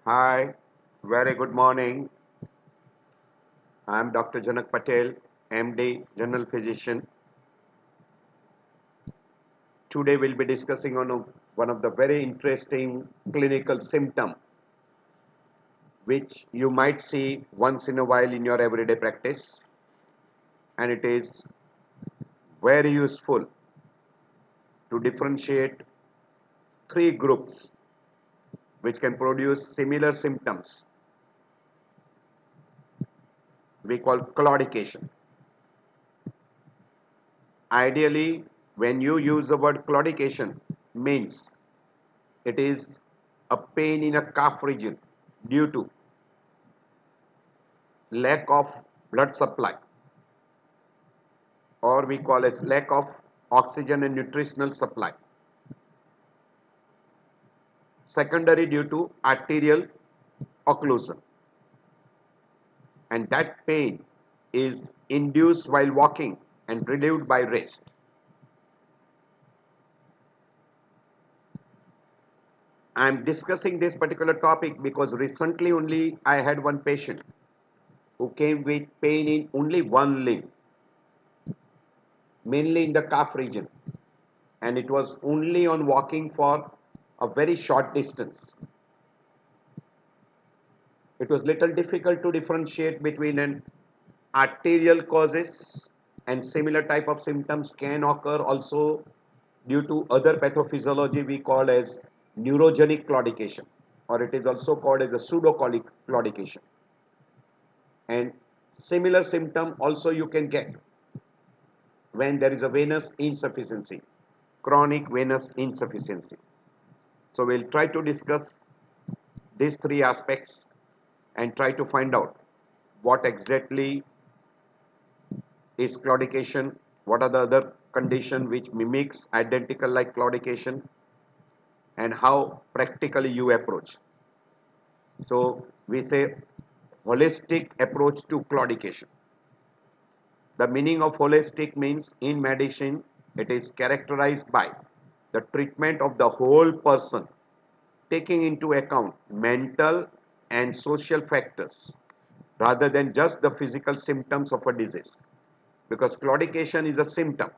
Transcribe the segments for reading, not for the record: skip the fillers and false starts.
Hi, very good morning. I'm Dr. Janak Patel, MD, General Physician. Today we'll be discussing on one of the very interesting clinical symptom which you might see once in a while in your everyday practice, and it is very useful to differentiate three groups which can produce similar symptoms we call claudication. Ideally, when you use the word claudication, means it is a pain in a calf region due to lack of blood supply, or we call it lack of oxygen and nutritional supply. Secondary due to arterial occlusion, and that pain is induced while walking and relieved by rest. I am discussing this particular topic because recently only I had one patient who came with pain in only one limb, mainly in the calf region, and it was only on walking for a very short distance. It was little difficult to differentiate between an arterial causes, and similar type of symptoms can occur also due to other pathophysiology we call as neurogenic claudication, or it is also called as a pseudocolic claudication. And similar symptom also you can get when there is a venous insufficiency, chronic venous insufficiency. So we'll try to discuss these three aspects and try to find out what exactly is claudication, what are the other condition which mimics identical like claudication, and how practically you approach. So we say holistic approach to claudication. The meaning of holistic means in medicine it is characterized by the treatment of the whole person, taking into account mental and social factors rather than just the physical symptoms of a disease, because claudication is a symptom,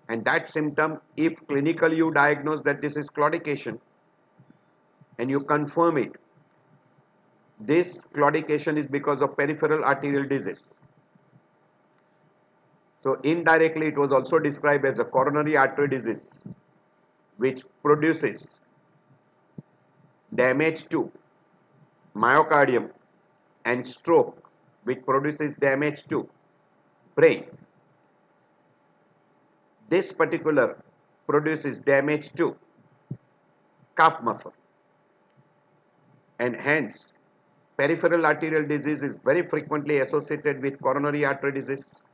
and that symptom, if clinically you diagnose that this is claudication and you confirm it, this claudication is because of peripheral arterial disease. So indirectly it was also described as a coronary artery disease which produces damage to myocardium, and stroke which produces damage to brain. This particular produces damage to calf muscle, and hence peripheral arterial disease is very frequently associated with coronary artery disease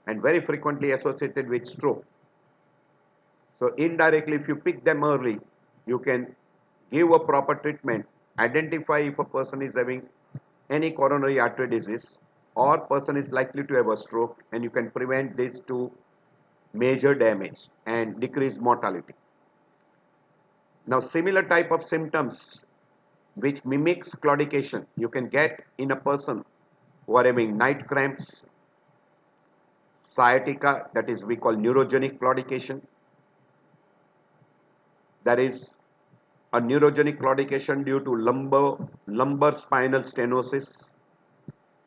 and very frequently associated with stroke. So indirectly, if you pick them early, you can give a proper treatment, identify if a person is having any coronary artery disease or person is likely to have a stroke, and you can prevent this to major damage and decrease mortality. Now similar type of symptoms which mimics claudication you can get in a person who are having night cramps, sciatica, that is we call neurogenic claudication. There is a neurogenic claudication due to lumbar spinal stenosis.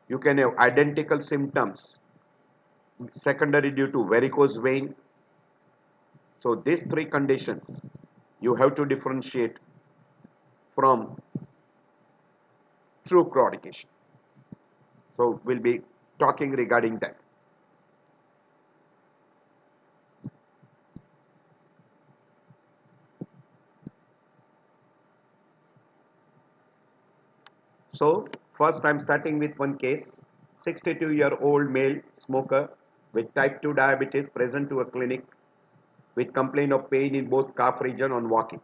You can have identical symptoms secondary due to varicose vein. So these three conditions you have to differentiate from true claudication. So we'll be talking regarding that. So first I'm starting with one case, 62-year-old male smoker with type 2 diabetes present to a clinic with complaint of pain in both calf region on walking.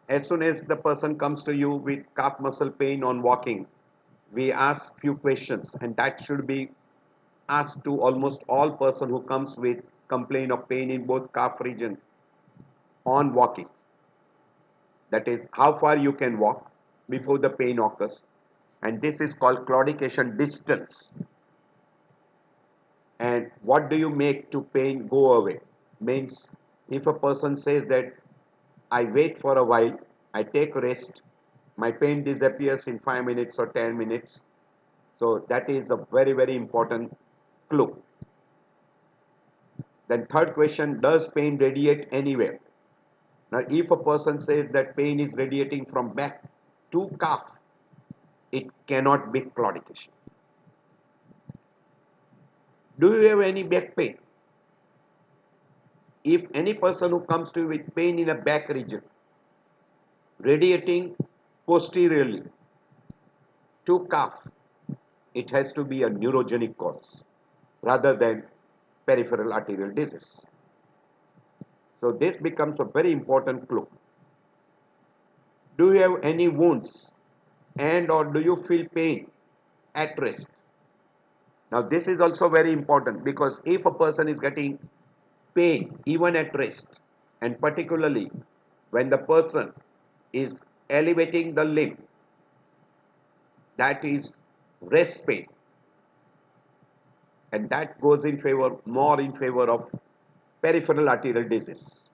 As soon as the person comes to you with calf muscle pain on walking, we ask few questions, and that should be asked to almost all person who comes with complaint of pain in both calf region on walking. that is how far you can walk before the pain occurs, and this is called claudication distance. And what do you make to pain go away? Means if a person says that I wait for a while, I take rest, my pain disappears in 5 minutes or 10 minutes. So that is a very, very important clue. Then third question, does pain radiate anywhere? Now if a person says that pain is radiating from back to calf, it cannot be claudication. Do you have any back pain? If any person who comes to you with pain in a back region, radiating posteriorly to calf, it has to be a neurogenic cause rather than peripheral arterial disease. So this becomes a very important clue. Do you have any wounds and or do you feel pain at rest? Now this is also very important, because if a person is getting pain even at rest, and particularly when the person is elevating the limb, that is rest pain, and that goes in favor, more in favor of peripheral arterial disease.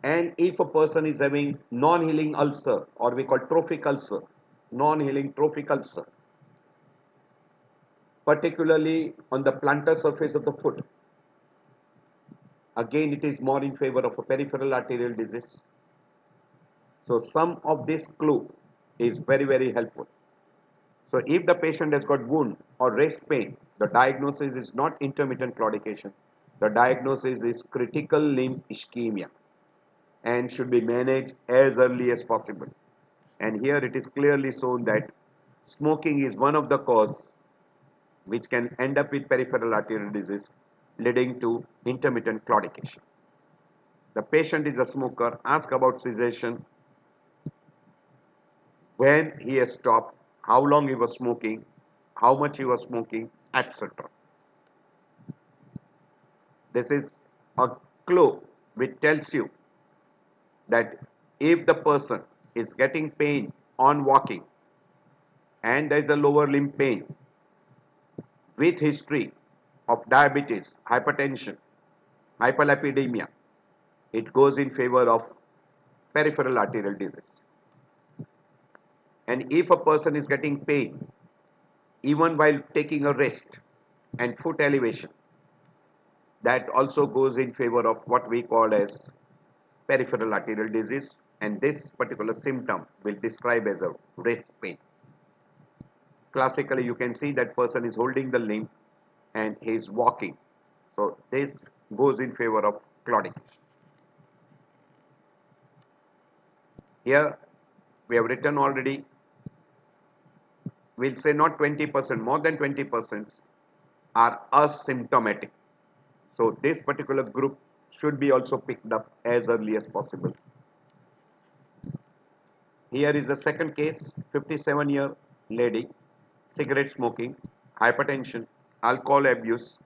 And if a person is having non-healing ulcer, or we call trophic ulcer, non-healing trophic ulcer, particularly on the plantar surface of the foot, again it is more in favor of a peripheral arterial disease. So some of this clue is very, very helpful. So if the patient has got wound or rest pain, the diagnosis is not intermittent claudication. The diagnosis is critical limb ischemia and should be managed as early as possible. And here it is clearly shown that smoking is one of the cause which can end up with peripheral arterial disease leading to intermittent claudication. The patient is a smoker, ask about cessation, when he has stopped, how long he was smoking, how much he was smoking, etc. This is a clue which tells you that if the person is getting pain on walking and there is a lower limb pain with history of diabetes, hypertension, hyperlipidemia, it goes in favor of peripheral arterial disease. And if a person is getting pain even while taking a rest and foot elevation, that also goes in favor of what we call as peripheral arterial disease, and this particular symptom will describe as a rest pain. Classically, you can see that person is holding the limb and he is walking. So this goes in favor of claudication. Here we have written already, we'll say not 20%, more than 20% are asymptomatic. So this particular group should be also picked up as early as possible. Here is the second case, 57-year lady, cigarette smoking, hypertension, alcohol abuse.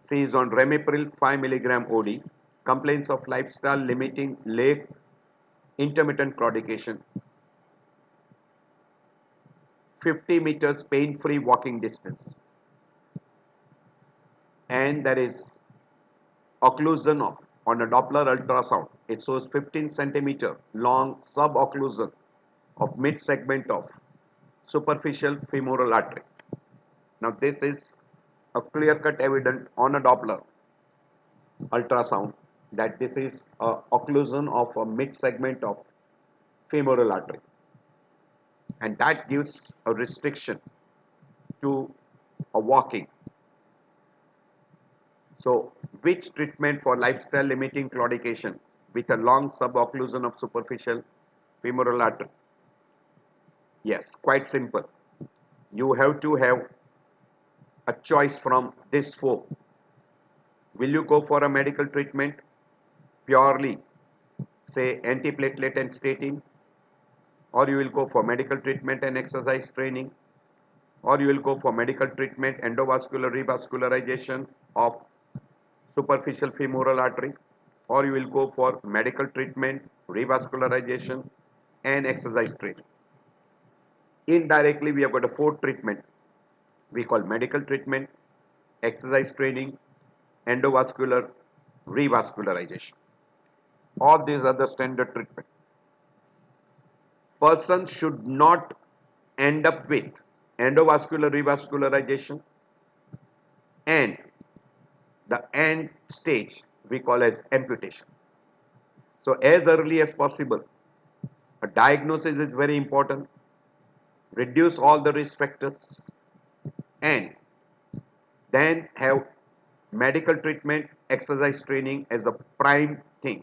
She is on Ramipril 5 mg OD, complaints of lifestyle limiting leg, intermittent claudication, 50 meters pain-free walking distance, and there is occlusion of on a Doppler ultrasound. It shows 15 centimeter long subocclusion of mid segment of superficial femoral artery. Now this is a clear-cut evidence on a Doppler ultrasound that this is a occlusion of a mid segment of femoral artery, and that gives a restriction to a walking. So which treatment for lifestyle limiting claudication with a long subocclusion of superficial femoral artery? Yes, quite simple. You have to have a choice from this four. Will you go for a medical treatment purely, say antiplatelet and statin, or you will go for medical treatment and exercise training, or you will go for medical treatment endovascular revascularization of superficial femoral artery, or you will go for medical treatment, revascularization, and exercise training. Indirectly, we have got a fourth treatment we call medical treatment, exercise training, endovascular, revascularization. All these are the standard treatment. Person should not end up with endovascular revascularization and the end stage we call as amputation. So as early as possible, a diagnosis is very important. Reduce all the risk factors and then have medical treatment, exercise training as the prime thing.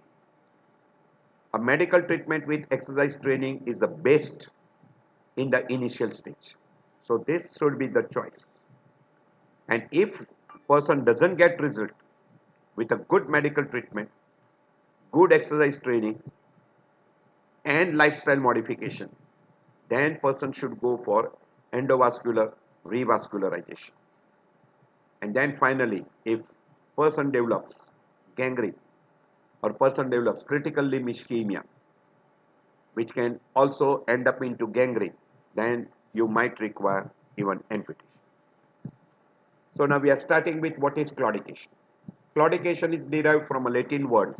A medical treatment with exercise training is the best in the initial stage. So this should be the choice. And if person doesn't get result with a good medical treatment, good exercise training and lifestyle modification, then person should go for endovascular revascularization. And then finally, if person develops gangrene or person develops critical limb ischemia, which can also end up into gangrene, then you might require even amputation. So now we are starting with what is claudication. Claudication is derived from a Latin word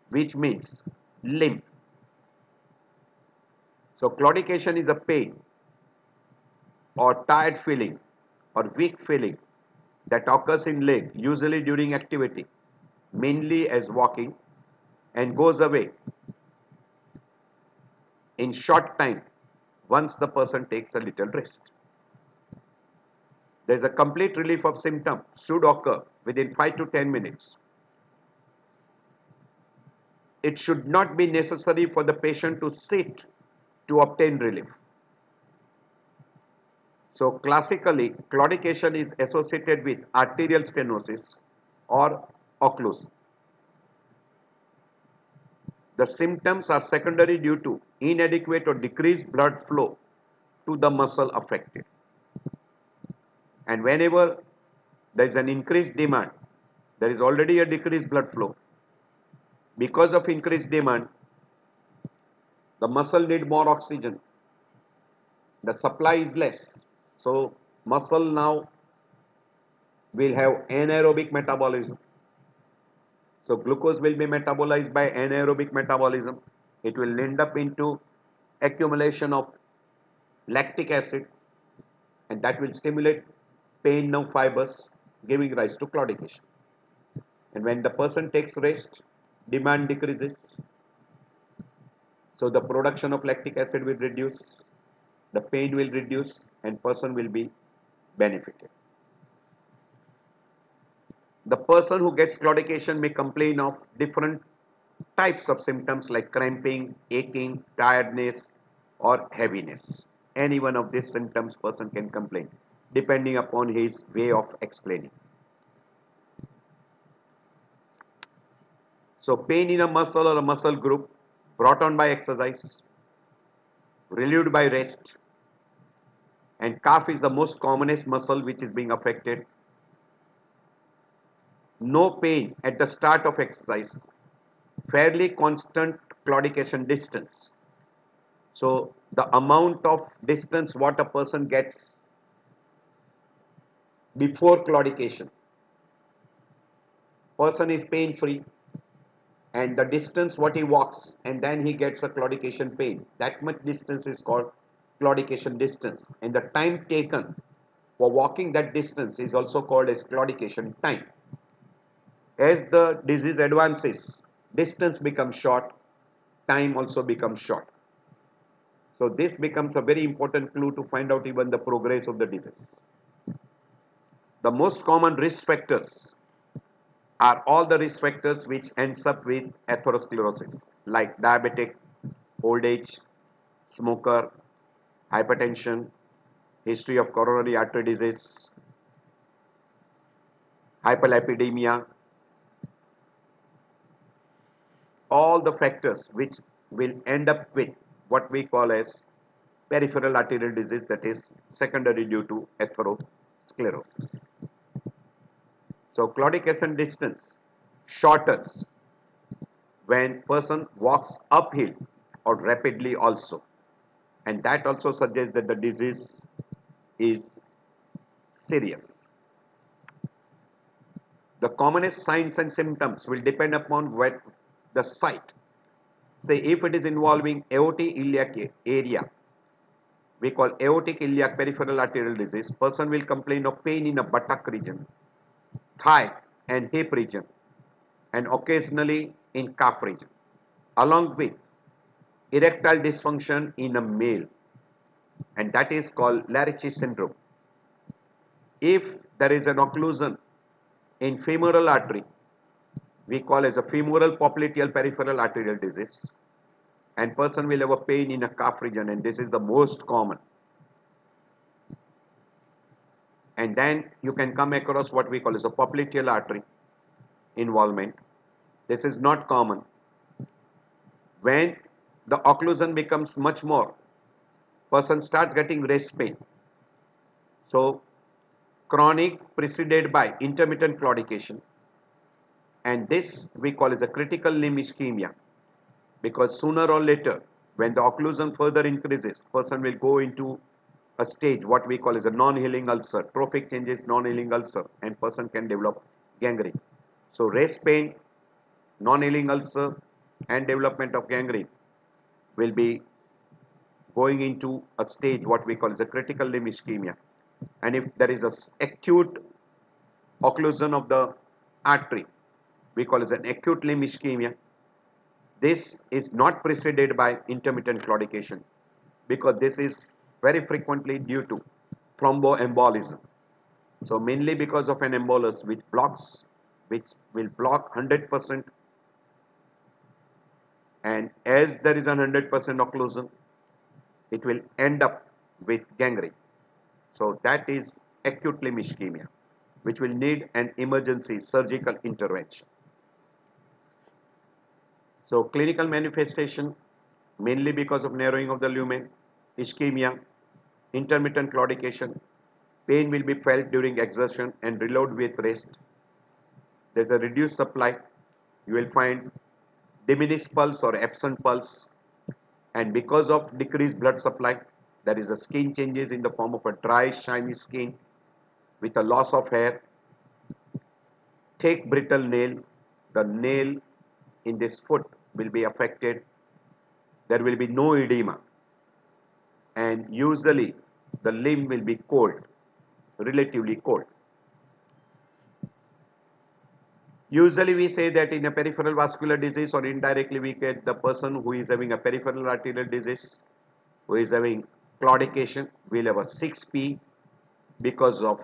which means limb. So claudication is a pain or tired feeling or weak feeling that occurs in leg usually during activity, mainly as walking, and goes away in short time once the person takes a little rest. There is a complete relief of symptom should occur within 5 to 10 minutes. It should not be necessary for the patient to sit to obtain relief. So classically, claudication is associated with arterial stenosis or occlusion. The symptoms are secondary due to inadequate or decreased blood flow to the muscle affected. And whenever there is an increased demand, there is already a decreased blood flow. Because of increased demand, the muscle need more oxygen. The supply is less. So muscle now will have anaerobic metabolism. So glucose will be metabolized by anaerobic metabolism. It will end up into accumulation of lactic acid, and that will stimulate pain nerve fibers, giving rise to claudication. And when the person takes rest, demand decreases. So the production of lactic acid will reduce, the pain will reduce, and person will be benefited. The person who gets claudication may complain of different types of symptoms like cramping, aching, tiredness, or heaviness. Any one of these symptoms person can complain depending upon his way of explaining. So pain in a muscle or a muscle group brought on by exercise, relieved by rest, and calf is the most commonest muscle which is being affected. No pain at the start of exercise, fairly constant claudication distance. So the amount of distance what a person gets before claudication, person is pain free, and the distance what he walks and then he gets a claudication pain, that much distance is called claudication distance, and the time taken for walking that distance is also called as claudication time. As the disease advances, distance becomes short, time also becomes short. So this becomes a very important clue to find out even the progress of the disease. The most common risk factors are all the risk factors which ends up with atherosclerosis, like diabetic, old age, smoker, hypertension, history of coronary artery disease, hyperlipidemia, all the factors which will end up with what we call as peripheral arterial disease, that is secondary due to atherosclerosis. So claudication distance shortens when person walks uphill or rapidly also, and that also suggests that the disease is serious. The commonest signs and symptoms will depend upon what the site. Say if it is involving aortic iliac area, we call aortic iliac peripheral arterial disease, person will complain of pain in a buttock region, thigh and hip region, and occasionally in calf region, along with erectile dysfunction in a male, and that is called Larichi syndrome. If there is an occlusion in femoral artery, we call as a femoral popliteal peripheral arterial disease, and person will have a pain in a calf region, and this is the most common. And then you can come across what we call as a popliteal artery involvement. This is not common. When the occlusion becomes much more, person starts getting rest pain. So chronic preceded by intermittent claudication, and this we call as a critical limb ischemia, because sooner or later when the occlusion further increases, person will go into a stage what we call as a non-healing ulcer, trophic changes, non-healing ulcer, and person can develop gangrene. So rest pain, non-healing ulcer, and development of gangrene will be going into a stage what we call as a critical limb ischemia. And if there is a acute occlusion of the artery, we call as an acute limb ischemia. This is not preceded by intermittent claudication, because this is very frequently due to thromboembolism. So mainly because of an embolus which will block 100%, and as there is a 100% occlusion, it will end up with gangrene. So that is acute limb ischemia, which will need an emergency surgical intervention. So clinical manifestation, mainly because of narrowing of the lumen, ischemia, intermittent claudication, pain will be felt during exertion and reload with rest. There's a reduced supply. You will find diminished pulse or absent pulse, and because of decreased blood supply, there is a skin changes in the form of a dry, shiny skin with a loss of hair, thick, brittle nail. The nail in this foot will be affected. There will be no edema, and usually the limb will be cold, relatively cold. Usually we say that in a peripheral vascular disease, or indirectly we get the person who is having a peripheral arterial disease, who is having claudication, will have a 6P because of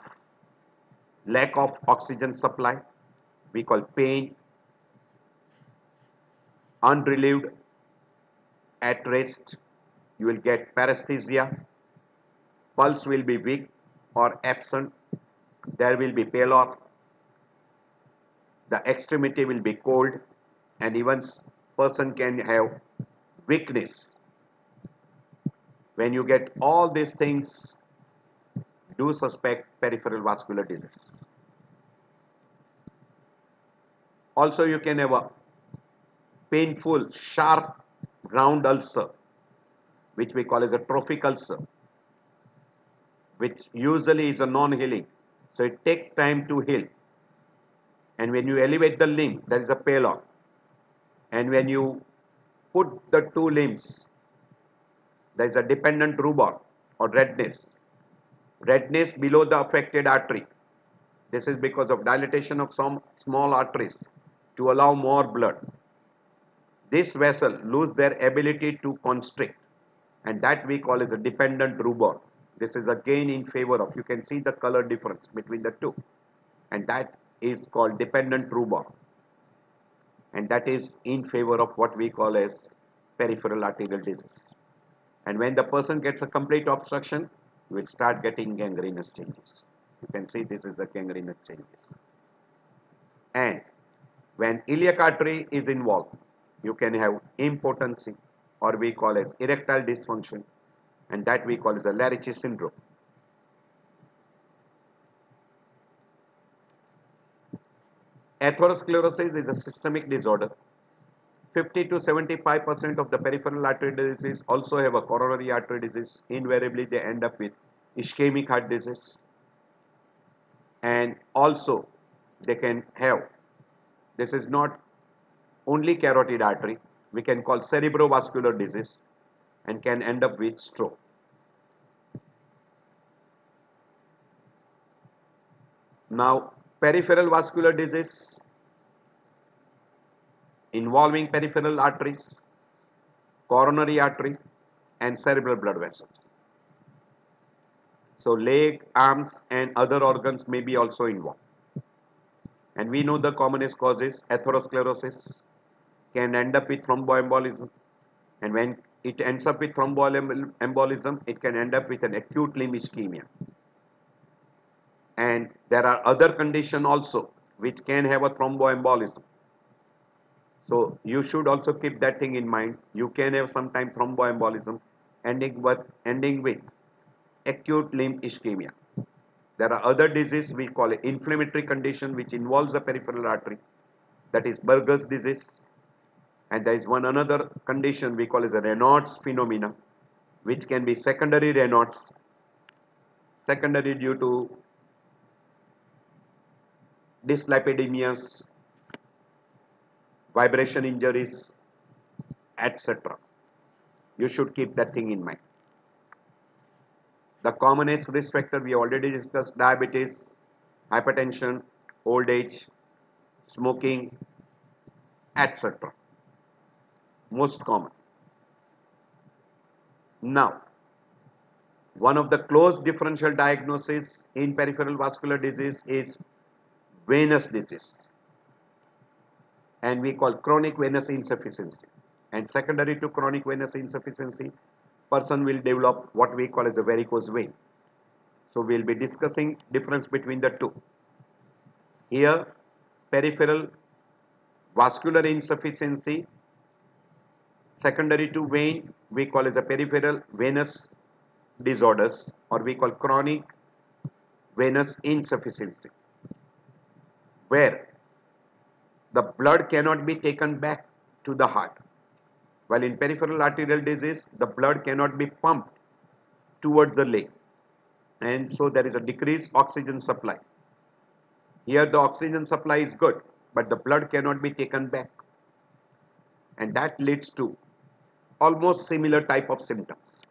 lack of oxygen supply. We call pain, unrelieved, at rest. You will get paresthesia. Pulse will be weak or absent. There will be pallor. The extremity will be cold, and even person can have weakness. When you get all these things, do suspect peripheral vascular disease. Also, you can have a painful, sharp, round ulcer, which we call as a trophic ulcer, which usually is a non-healing. So it takes time to heal. And when you elevate the limb, there is a pallor. And when you put the two limbs, there is a dependent rubor or redness. Redness below the affected artery. This is because of dilatation of some small arteries to allow more blood. This vessel lose their ability to constrict, and that we call as a dependent rubor. This is again in favor of, you can see the color difference between the two, and that is called dependent rubor, and that is in favor of what we call as peripheral arterial disease. And when the person gets a complete obstruction, you will start getting gangrenous changes. You can see this is the gangrenous changes. And when iliac artery is involved, you can have impotency, or we call as erectile dysfunction, and that we call as a Larichi syndrome. Atherosclerosis is a systemic disorder 50 to 75% of the peripheral artery disease also have a coronary artery disease. Invariably, they end up with ischemic heart disease, and also they can have, this is not only carotid artery, we can call cerebrovascular disease, and can end up with stroke. Now, peripheral vascular disease involving peripheral arteries, coronary artery, and cerebral blood vessels. So leg, arms, and other organs may be also involved. And we know the commonest causes: atherosclerosis can end up with thromboembolism, and when it ends up with thromboembolism, it can end up with an acute limb ischemia. And there are other conditions also which can have a thromboembolism. So you should also keep that thing in mind. You can have sometime thromboembolism ending with acute limb ischemia. There are other diseases we call it inflammatory condition which involves the peripheral artery, that is Buerger's disease. And there is one another condition we call as a Raynaud's phenomena, which can be secondary Raynaud's, secondary due to dyslipidemias, vibration injuries, etc. You should keep that thing in mind. The commonest risk factor we already discussed: diabetes, hypertension, old age, smoking, etc. Most common. Now, one of the close differential diagnoses in peripheral vascular disease is venous disease, and we call chronic venous insufficiency. And secondary to chronic venous insufficiency, person will develop what we call as a varicose vein. So we will be discussing difference between the two. Here, peripheral vascular insufficiency, secondary to vein, we call as a peripheral venous disorders, or we call chronic venous insufficiency, where the blood cannot be taken back to the heart. While in peripheral arterial disease, the blood cannot be pumped towards the leg, and so there is a decreased oxygen supply. Here the oxygen supply is good, but the blood cannot be taken back, and that leads to almost similar type of symptoms.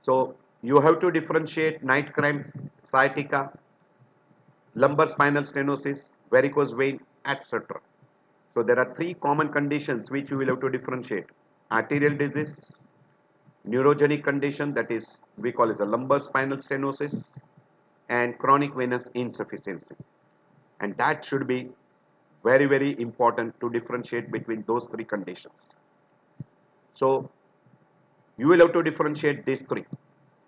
So you have to differentiate night cramps, sciatica, lumbar spinal stenosis, varicose vein, etc. So there are three common conditions which you will have to differentiate: arterial disease, neurogenic condition, that is we call as a lumbar spinal stenosis, and chronic venous insufficiency. And that should be very, very important to differentiate between those three conditions. So you will have to differentiate these three,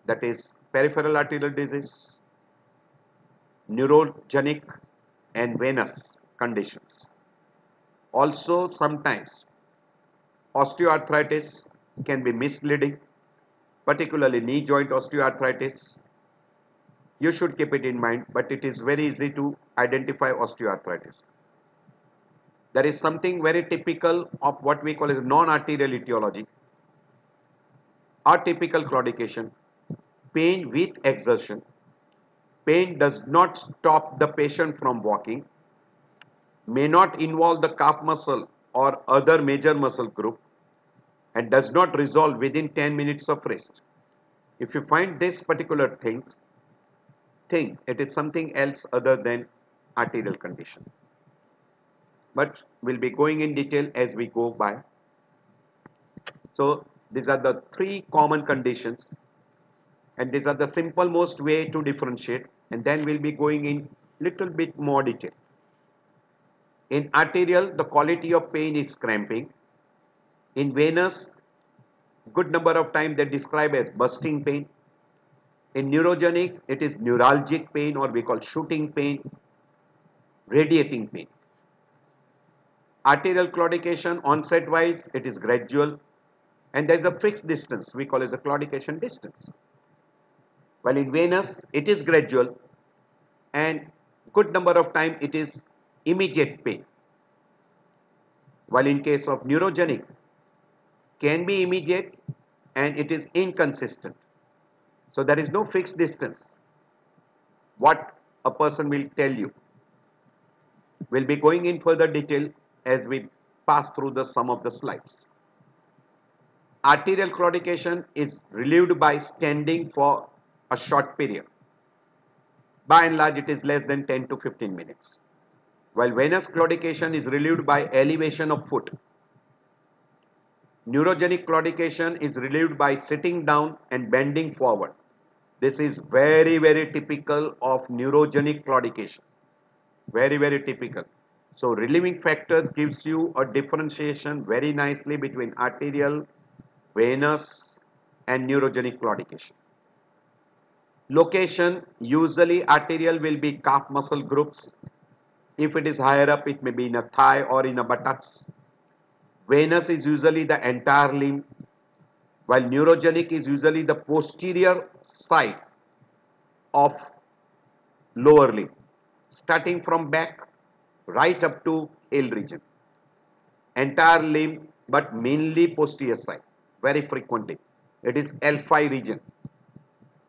that is peripheral arterial disease, neurogenic, and venous conditions. Also, sometimes osteoarthritis can be misleading, particularly knee joint osteoarthritis. You should keep it in mind, but it is very easy to identify osteoarthritis. There is something very typical of what we call as non-arterial etiology: atypical claudication, pain with exertion. Pain does not stop the patient from walking, may not involve the calf muscle or other major muscle group, and does not resolve within 10 minutes of rest. If you find these particular things, think it is something else other than arterial condition. But we'll be going in detail as we go by. So these are the three common conditions, and these are the simple most way to differentiate, and then we'll be going in little bit more detail. In arterial, the quality of pain is cramping. In venous, good number of times they describe as bursting pain. In neurogenic, it is neuralgic pain, or we call shooting pain, radiating pain. Arterial claudication, onset wise, it is gradual, and there is a fixed distance we call as a claudication distance. While in venous, it is gradual, and good number of time it is immediate pain. while in case of neurogenic, can be immediate and it is inconsistent. So there is no fixed distance. What a person will tell you. We'll be going in further detail as we pass through the some of the slides. Arterial claudication is relieved by standing for a short period. By and large, it is less than 10 to 15 minutes. While venous claudication is relieved by elevation of foot. Neurogenic claudication is relieved by sitting down and bending forward. This is very, very typical of neurogenic claudication. Very, very typical. So relieving factors gives you a differentiation very nicely between arterial, venous and neurogenic claudication. Location, usually arterial will be calf muscle groups. If it is higher up, it may be in a thigh or in a buttocks. Venous is usually the entire limb, while neurogenic is usually the posterior side of lower limb, starting from back right up to heel region. Entire limb, but mainly posterior side, very frequently. It is L5 region,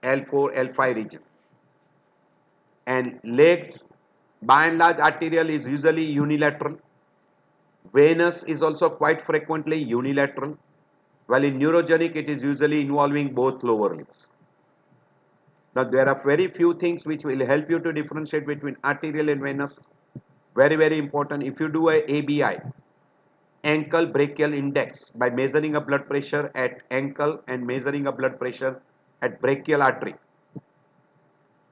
L4, L5 region. And legs, by and large, arterial is usually unilateral. Venous is also quite frequently unilateral, while in neurogenic it is usually involving both lower limbs. Now there are very few things which will help you to differentiate between arterial and venous. Very, very important. If you do a ABI, ankle brachial index, by measuring a blood pressure at ankle and measuring a blood pressure at brachial artery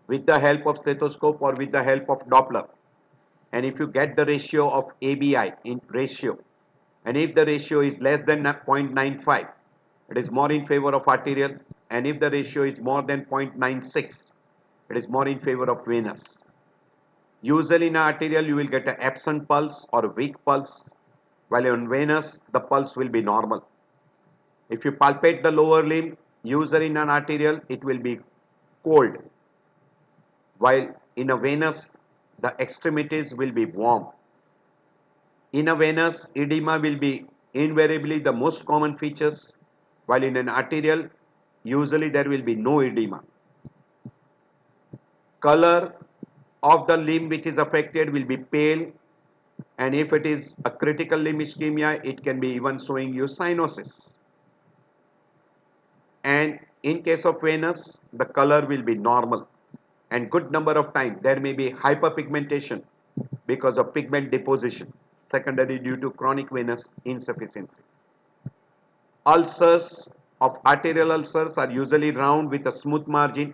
with the help of stethoscope or with the help of Doppler, and if you get the ratio of ABI in ratio, and if the ratio is less than 0.95, it is more in favor of arterial, and if the ratio is more than 0.96, it is more in favor of venous. Usually in arterial you will get an absent pulse or weak pulse, while in venous the pulse will be normal. If you palpate the lower limb, usually in an arterial it will be cold, while in a venous the extremities will be warm. In a venous, edema will be invariably the most common features, while in an arterial usually there will be no edema. Color of the limb which is affected will be pale, and if it is a critical limb ischemia, it can be even showing you cyanosis. And in case of venous, the color will be normal, and good number of times there may be hyperpigmentation because of pigment deposition secondary due to chronic venous insufficiency. Ulcers of arterial ulcers are usually round with a smooth margin.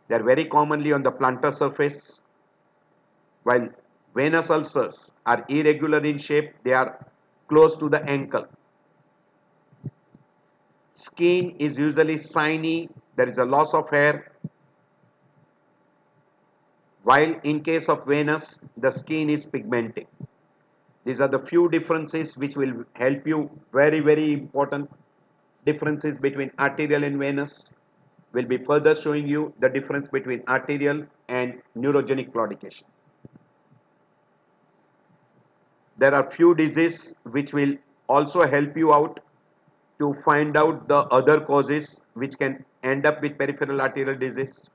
They are very commonly on the plantar surface, while venous ulcers are irregular in shape. They are close to the ankle. Skin is usually shiny. There is a loss of hair, while in case of venous the skin is pigmented. These are the few differences which will help you. Very, very important differences between arterial and venous. Will be further showing you the difference between arterial and neurogenic claudication. There are few diseases which will also help you out to find out the other causes which can end up with peripheral arterial disease.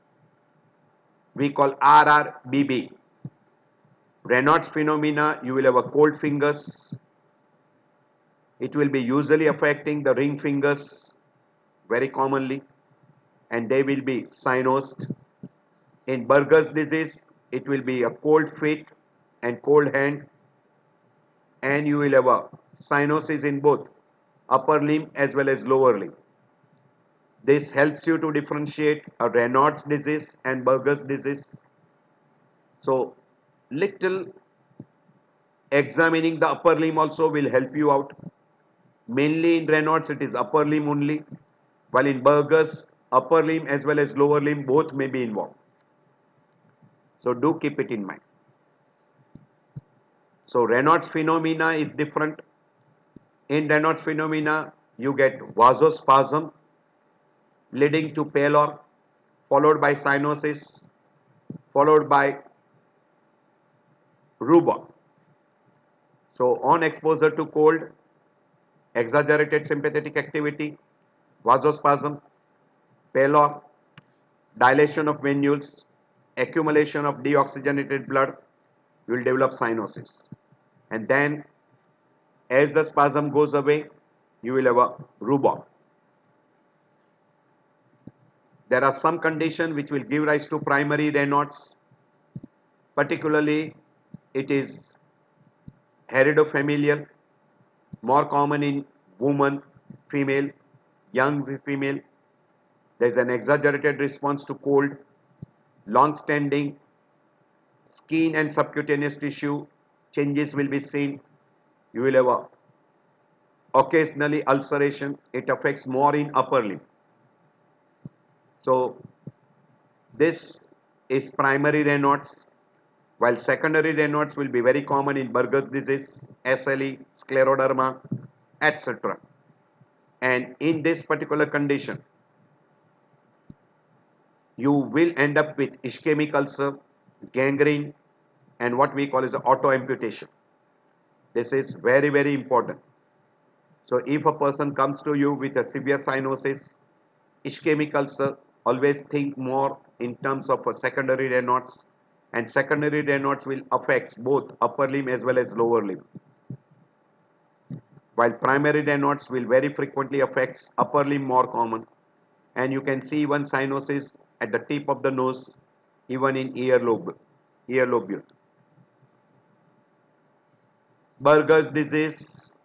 We call RRBB. Raynaud's phenomena, you will have a cold fingers. It will be usually affecting the ring fingers very commonly, and they will be cyanosed. In Buerger's disease, it will be a cold feet and cold hand, and you will have a cyanosis in both upper limb as well as lower limb. This helps you to differentiate a Raynaud's disease and Buerger's disease. So little examining the upper limb also will help you out. Mainly in Raynaud's it is upper limb only, while in Buerger's upper limb as well as lower limb both may be involved. So do keep it in mind. So Raynaud's phenomena is different. In Raynaud's phenomena you get vasospasm leading to pallor, followed by cyanosis, followed by rubor. So on exposure to cold, exaggerated sympathetic activity, vasospasm, pallor, dilation of venules, accumulation of deoxygenated blood, you will develop cyanosis. And then as the spasm goes away, you will have a rubor. There are some conditions which will give rise to primary Raynaud's. Particularly, it is heredofamilial, more common in woman, female, young female. There is an exaggerated response to cold, long-standing skin and subcutaneous tissue changes will be seen. You will have occasionally ulceration. It affects more in upper limb. So this is primary Raynaud's, while secondary Raynaud's will be very common in Burgers disease, SLE, scleroderma, etc. And in this particular condition, you will end up with ischemic ulcer, gangrene, and what we call as auto amputation. This is very, very important. So if a person comes to you with a severe cyanosis, ischemic ulcer, always think more in terms of a secondary Raynaud's, and secondary Raynaud's will affect both upper limb as well as lower limb. While primary Raynaud's will very frequently affect upper limb more common, and you can see even cyanosis at the tip of the nose, even in earlobe. Burgers disease,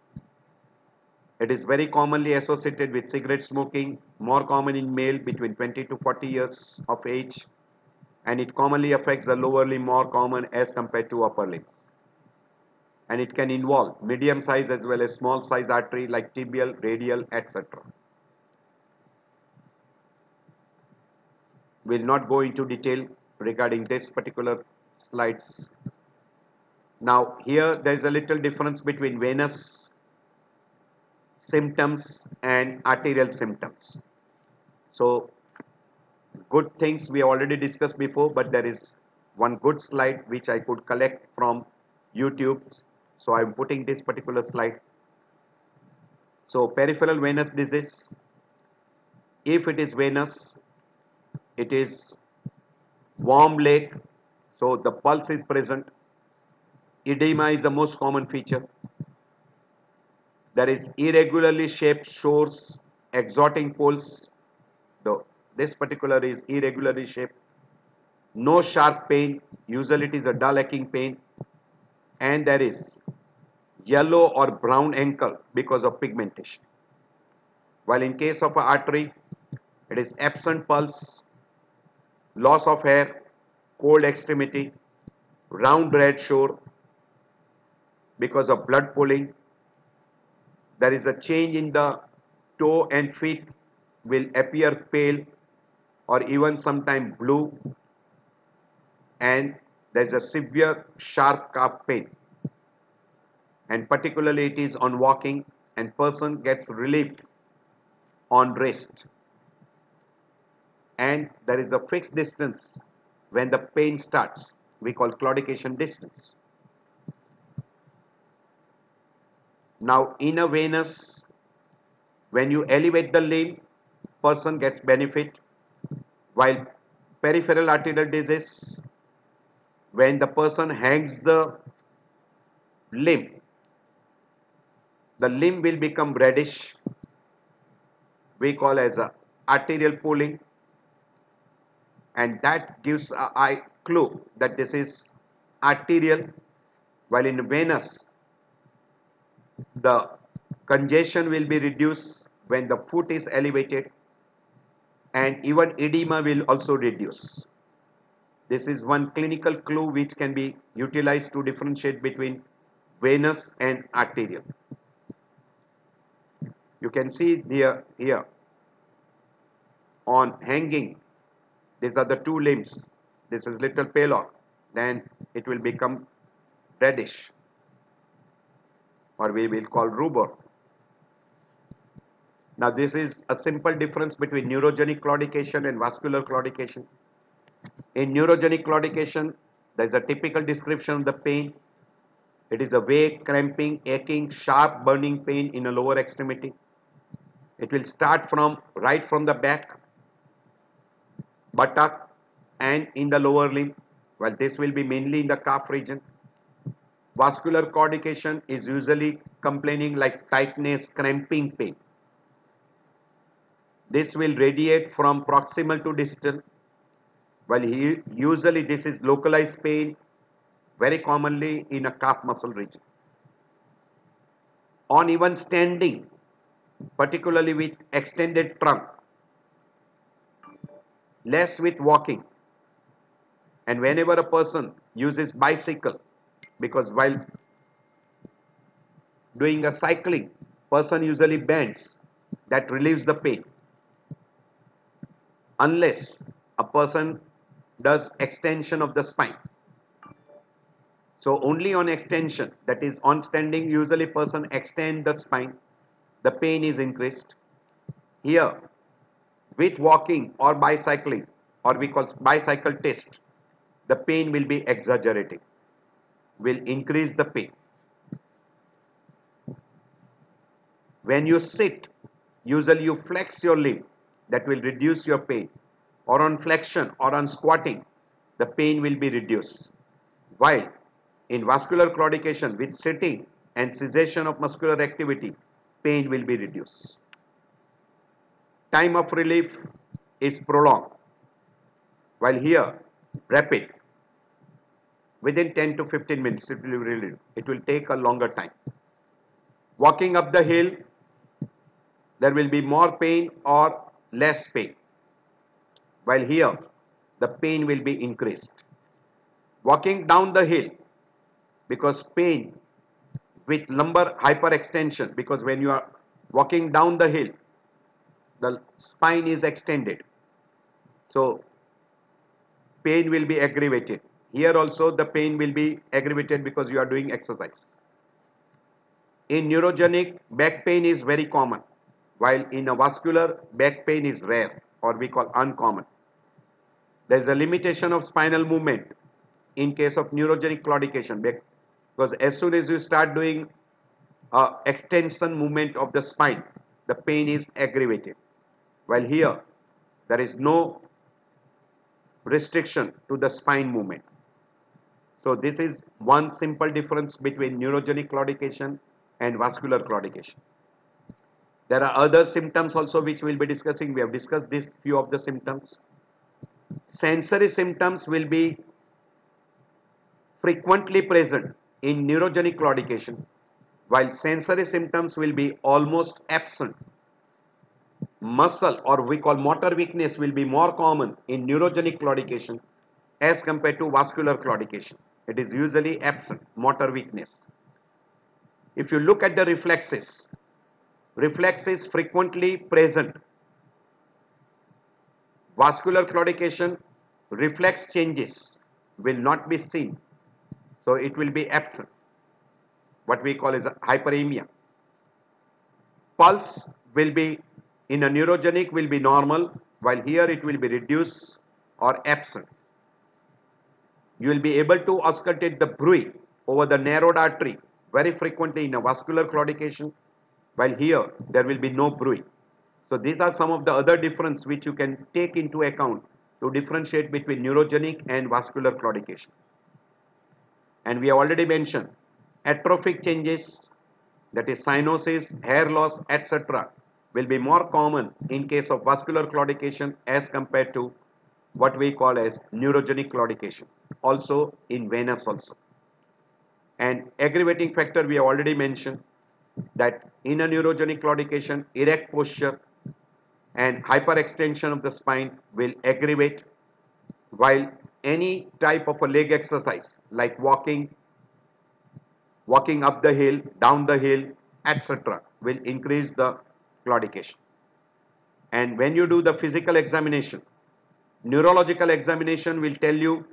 it is very commonly associated with cigarette smoking, more common in male between 20 to 40 years of age, and it commonly affects the lower limb more common as compared to upper limbs. And it can involve medium size as well as small size artery like tibial, radial, etc. We'll not go into detail regarding this particular slides. Now here there is a little difference between venous symptoms and arterial symptoms. So good things we already discussed before, but there is one good slide which I could collect from YouTube. So I'm putting this particular slide. So peripheral venous disease, if it is venous, it is warm leg, so the pulse is present. Edema is the most common feature. There is irregularly shaped shores, exhausting pulse. This particular is irregularly shaped. No sharp pain, usually it is a dull aching pain, and there is yellow or brown ankle because of pigmentation. While in case of an artery, it is absent pulse, loss of hair, cold extremity, round red shore because of blood pooling. There is a change in the toe and feet will appear pale or even sometimes blue, and there is a severe sharp calf pain, and particularly it is on walking, and person gets relief on rest, and there is a fixed distance when the pain starts, we call claudication distance. Now in a venous, when you elevate the limb, person gets benefit, while peripheral arterial disease, when the person hangs the limb will become reddish, we call as a arterial pooling, and that gives a clue that this is arterial, while in venous the congestion will be reduced when the foot is elevated, and even edema will also reduce. This is one clinical clue which can be utilized to differentiate between venous and arterial. You can see here on hanging, these are the two limbs. This is little pallor, then it will become reddish, or we will call rubor. Now this is a simple difference between neurogenic claudication and vascular claudication. In neurogenic claudication, there is a typical description of the pain. It is a vague, cramping, aching, sharp burning pain in a lower extremity. It will start right from the back, buttock, and in the lower limb. Well, this will be mainly in the calf region. Vascular claudication is usually complaining like tightness, cramping pain. This will radiate from proximal to distal. Well, usually this is localized pain, very commonly in a calf muscle region. On even standing, particularly with extended trunk, less with walking, and whenever a person uses bicycle, because while doing a cycling, person usually bends, that relieves the pain, unless a person does extension of the spine. So only on extension, that is on standing, usually person extend the spine, the pain is increased. Here, with walking or bicycling, or we call bicycle test, the pain will be exaggerating, will increase the pain. When you sit, usually you flex your limb, that will reduce your pain. Or on flexion or on squatting, the pain will be reduced. While in vascular claudication, with sitting and cessation of muscular activity, pain will be reduced. Time of relief is prolonged, while here, rapid. Within 10 to 15 minutes, it will relieve. It will take a longer time. Walking up the hill, there will be more pain or less pain, while here, the pain will be increased. Walking down the hill, because pain with lumbar hyperextension, because when you are walking down the hill, the spine is extended, so pain will be aggravated. Here also the pain will be aggravated because you are doing exercise. In neurogenic, back pain is very common, while in a vascular, back pain is rare, or we call uncommon. There is a limitation of spinal movement in case of neurogenic claudication, because as soon as you start doing extension movement of the spine, the pain is aggravated. While here, there is no restriction to the spine movement. So this is one simple difference between neurogenic claudication and vascular claudication. There are other symptoms also which we will be discussing. We have discussed these few of the symptoms. Sensory symptoms will be frequently present in neurogenic claudication, while sensory symptoms will be almost absent. Muscle, or we call motor weakness, will be more common in neurogenic claudication as compared to vascular claudication. It is usually absent, motor weakness. If you look at the reflexes, reflexes frequently present. Vascular claudication, reflex changes will not be seen, so it will be absent, what we call is hyperemia. Pulse will be, in a neurogenic, will be normal, while here it will be reduced or absent. You will be able to auscultate the bruit over the narrowed artery very frequently in a vascular claudication, while here there will be no bruit. So these are some of the other differences which you can take into account to differentiate between neurogenic and vascular claudication. And we have already mentioned atrophic changes, that is cyanosis, hair loss, etc., will be more common in case of vascular claudication as compared to what we call as neurogenic claudication, also in venous also. And aggravating factor we have already mentioned, that in a neurogenic claudication, erect posture and hyperextension of the spine will aggravate, while any type of a leg exercise like walking up the hill, down the hill, etc., will increase the claudication. And when you do the physical examination, neurological examination will tell you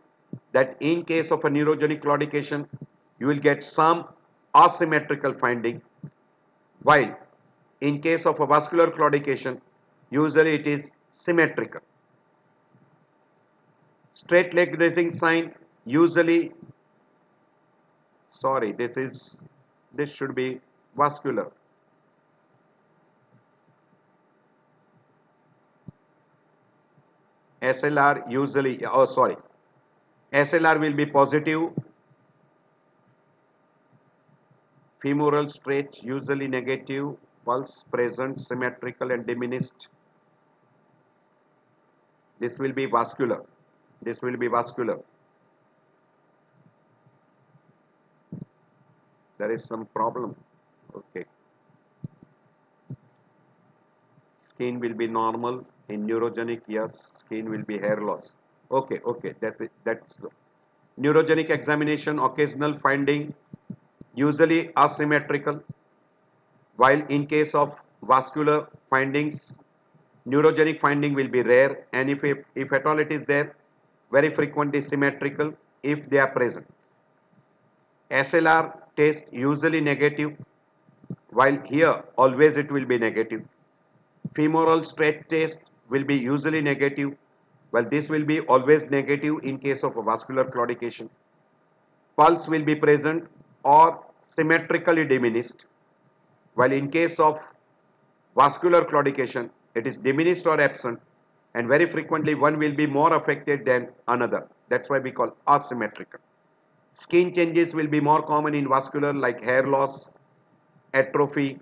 that in case of a neurogenic claudication, you will get some asymmetrical finding, while in case of a vascular claudication, usually it is symmetrical. Straight leg raising sign, usually Sorry, this should be vascular. SLR usually, oh sorry, SLR will be positive, femoral stretch usually negative, pulse present, symmetrical and diminished. This will be vascular. This will be vascular. There is some problem. Okay. Skin will be normal. In neurogenic, yes, skin will be hair loss. Okay, okay, that's it. That's neurogenic examination, occasional finding, usually asymmetrical, while in case of vascular findings, neurogenic finding will be rare, and if at all it is there, very frequently symmetrical if they are present. SLR test usually negative, while here always it will be negative. Femoral stretch test will be usually negative, while this will be always negative in case of a vascular claudication. Pulse will be present or symmetrically diminished, while in case of vascular claudication, it is diminished or absent, and very frequently one will be more affected than another. That's why we call asymmetrical. Skin changes will be more common in vascular like hair loss, atrophy,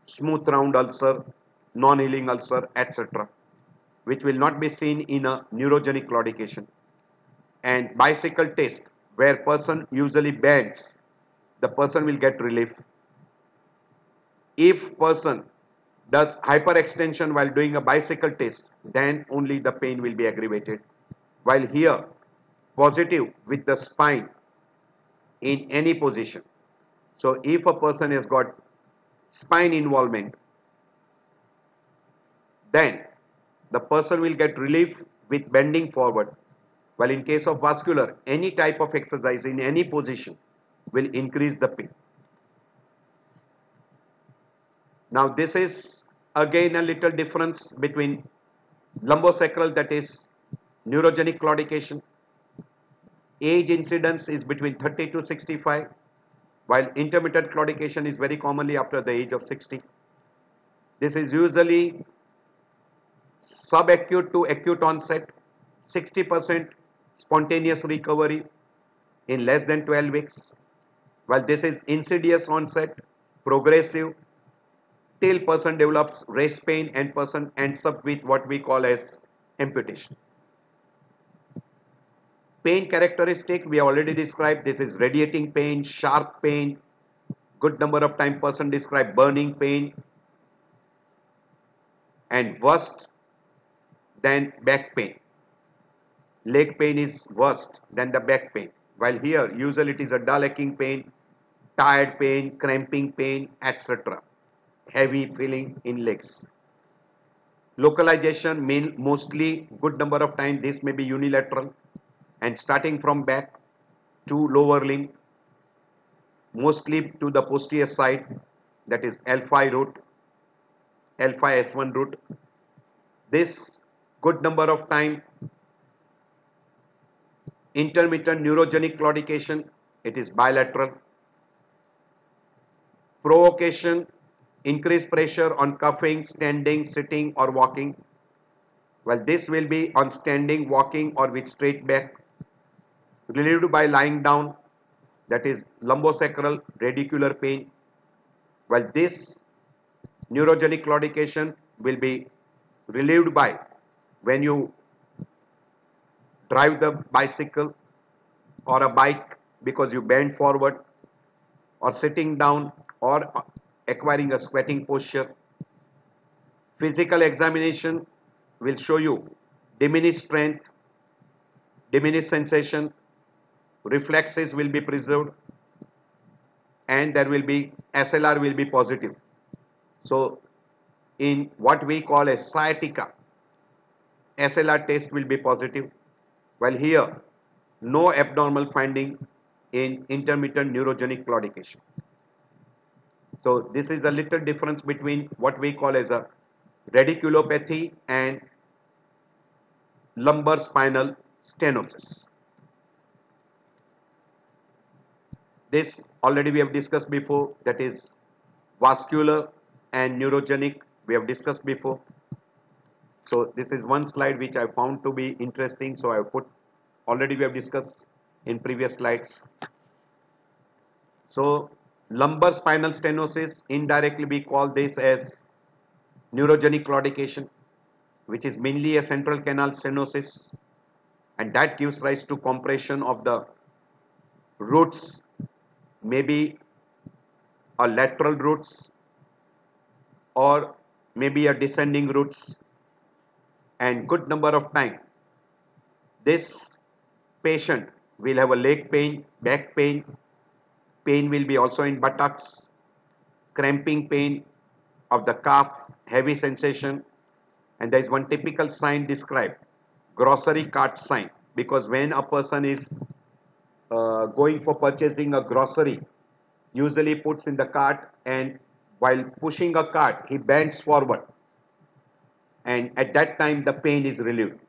smooth round ulcer, non-healing ulcer, etc., which will not be seen in a neurogenic claudication. And bicycle test, where person usually bends, the person will get relief. If person does hyperextension while doing a bicycle test, then only the pain will be aggravated. While here, positive with the spine in any position. So if a person has got spine involvement, then the person will get relief with bending forward. While in case of vascular, any type of exercise in any position will increase the pain. Now this is again a little difference between lumbosacral, that is neurogenic claudication. Age incidence is between 30 to 65, while intermittent claudication is very commonly after the age of 60. This is usually subacute to acute onset, 60% spontaneous recovery in less than 12 weeks, while this is insidious onset, progressive, till person develops wrist pain and person ends up with what we call as amputation. Pain characteristic we already described. This is radiating pain, sharp pain, good number of time person describe burning pain, and worst than back pain. Leg pain is worst than the back pain, while here usually it is a dull aching pain, tired pain, cramping pain, etc. Heavy feeling in legs. Localization mean mostly good number of times this may be unilateral and starting from back to lower limb, mostly to the posterior side, that is L5 root, L5S1 root. This good number of time intermittent neurogenic claudication, it is bilateral. Provocation, increased pressure on cuffing, standing, sitting or walking. Well, this will be on standing, walking or with straight back. Relieved by lying down, that is lumbosacral radicular pain. While this neurogenic claudication will be relieved by when you drive the bicycle or a bike because you bend forward, or sitting down, or acquiring a squatting posture. Physical examination will show you diminished strength, diminished sensation, reflexes will be preserved, and there will be SLR will be positive. So in what we call a sciatica, SLR test will be positive, while here no abnormal finding in intermittent neurogenic claudication. So this is a little difference between what we call as a radiculopathy and lumbar spinal stenosis. This already we have discussed before, that is vascular and neurogenic, we have discussed before. So this is one slide which I found to be interesting, so I have put, already we have discussed in previous slides. So lumbar spinal stenosis, indirectly we call this as neurogenic claudication, which is mainly a central canal stenosis, and that gives rise to compression of the roots, maybe a lateral roots or maybe a descending roots, and good number of time this patient will have a leg pain, back pain, pain will be also in buttocks, cramping pain of the calf, heavy sensation, and there is one typical sign described, grocery cart sign, because when a person is going for purchasing a grocery, usually puts in the cart, and while pushing a cart he bends forward, and at that time the pain is relieved.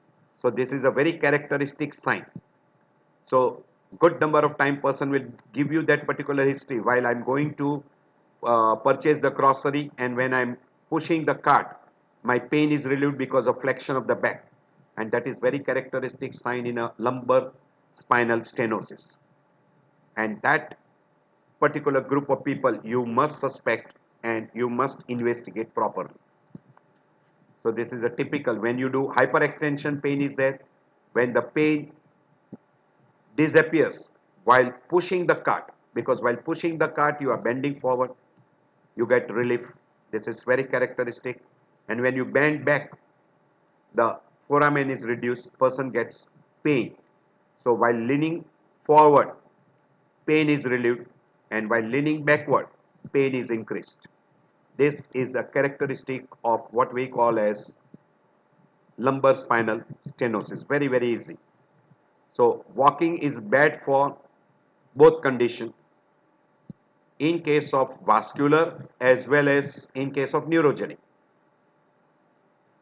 So this is a very characteristic sign. So good number of time person will give you that particular history, while I'm going to purchase the grocery, and when I'm pushing the cart my pain is relieved because of flexion of the back, and that is very characteristic sign in a lumbar spinal stenosis, and that particular group of people you must suspect and you must investigate properly. So this is a typical, when you do hyperextension, pain is there, when the pain disappears while pushing the cart, because while pushing the cart you are bending forward, you get relief. This is very characteristic. And when you bend back, the foramen is reduced, person gets pain. So while leaning forward, pain is relieved, and while leaning backward, pain is increased. This is a characteristic of what we call as lumbar spinal stenosis. Very, very easy. So walking is bad for both condition, in case of vascular as well as in case of neurogenic.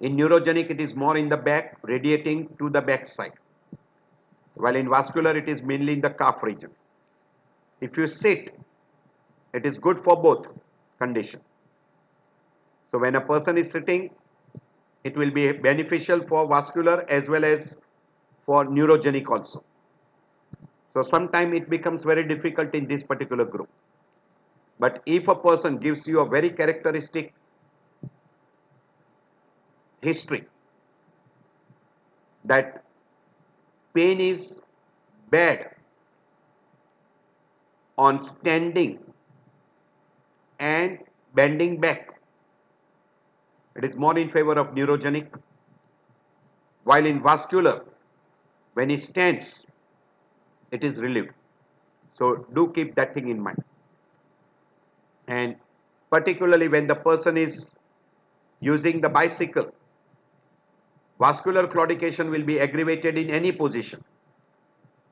In neurogenic it is more in the back, radiating to the back side, while in vascular it is mainly in the calf region. If you sit, it is good for both condition. So when a person is sitting, it will be beneficial for vascular as well as for neurogenic also. So sometimes it becomes very difficult in this particular group. But if a person gives you a very characteristic history that pain is bad on standing and bending back, it is more in favor of neurogenic, while in vascular, when he stands, it is relieved. So do keep that thing in mind. And particularly when the person is using the bicycle, vascular claudication will be aggravated in any position,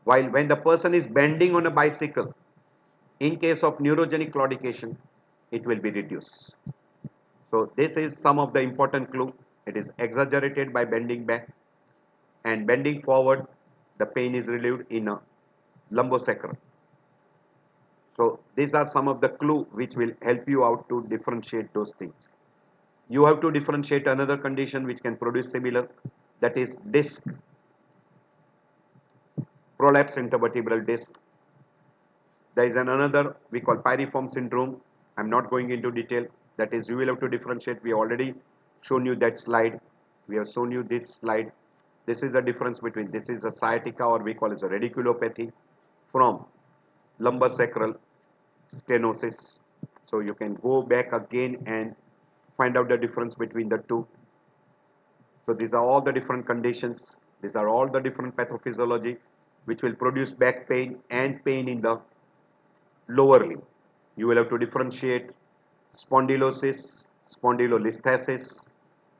while when the person is bending on a bicycle, in case of neurogenic claudication, it will be reduced. So this is some of the important clue. It is exaggerated by bending back, and bending forward, the pain is relieved in a lumbosacral. So these are some of the clue which will help you out to differentiate those things. You have to differentiate another condition which can produce similar, that is disc, prolapse intervertebral disc. There is another we call pyriform syndrome. I'm not going into detail. That is, you will have to differentiate. We already shown you that slide. We have shown you this slide. This is the difference between, this is a sciatica, or we call it a radiculopathy, from lumbosacral stenosis. So you can go back again and find out the difference between the two. So these are all the different conditions. These are all the different pathophysiology which will produce back pain and pain in the lower limb. You will have to differentiate spondylosis, spondylolisthesis,